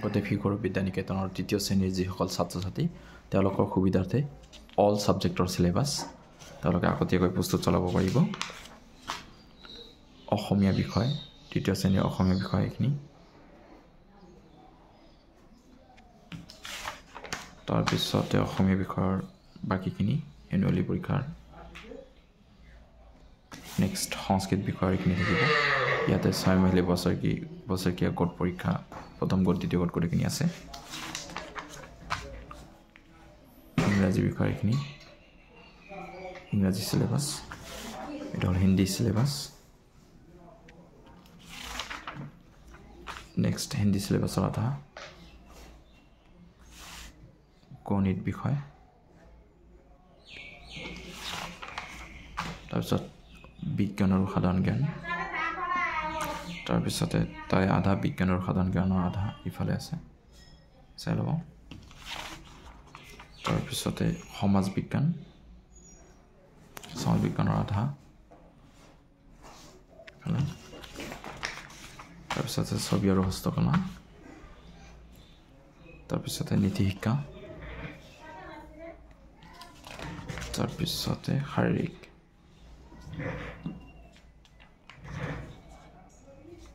গতে ফিকৰ বিদ্যানিকেতনৰ তৃতীয় শ্ৰেণীৰ যিসকল ছাত্ৰ ছাত্ৰী তেওঁলোকৰ সুবিধাৰ্থে অল ছাবজেক্টৰ সিলেবাস তেওঁলোকে আগতীয়াকৈ প্ৰস্তুত চলাব পাৰিব অসমীয়া বিষয় তৃতীয় শ্ৰেণীৰ অসমীয়া বিষয় এখিনি তাৰ পিছতে অসমীয়া বিষয়ৰ বাকিখিনি এনুৱেলি পৰীক্ষাৰ নেক্সট সংস্কৃত বিষয়ৰ এখিনি থাকিব ইয়াতে 6 মাহিলী বছৰকীয়া গট পৰীক্ষা প্ৰথম গট দ্বিতীয় গট গোটেইখিনি আছে ইংৰাজী বিষয় এখিনি ইংৰাজী সিলেবাস এটা হল হিন্দী সিলেবাস নেক্সট হিন্দী সিলেবাসৰ আধা গণিত বিষয় তাৰপিছত বিজ্ঞান আৰু সাধাৰণ জ্ঞান তাৰপিছতে তাই আধা বিজ্ঞান আৰু সাধাৰণ জ্ঞানৰ আধা ইফালে আছে চাই ল'ব তাৰপিছতে সমাজ বিজ্ঞানৰ আধা তাৰপিছতে ছবি আৰু হস্তকলা তাৰপিছতে নীতি শিক্ষা তাৰপিছতে শাৰীৰিক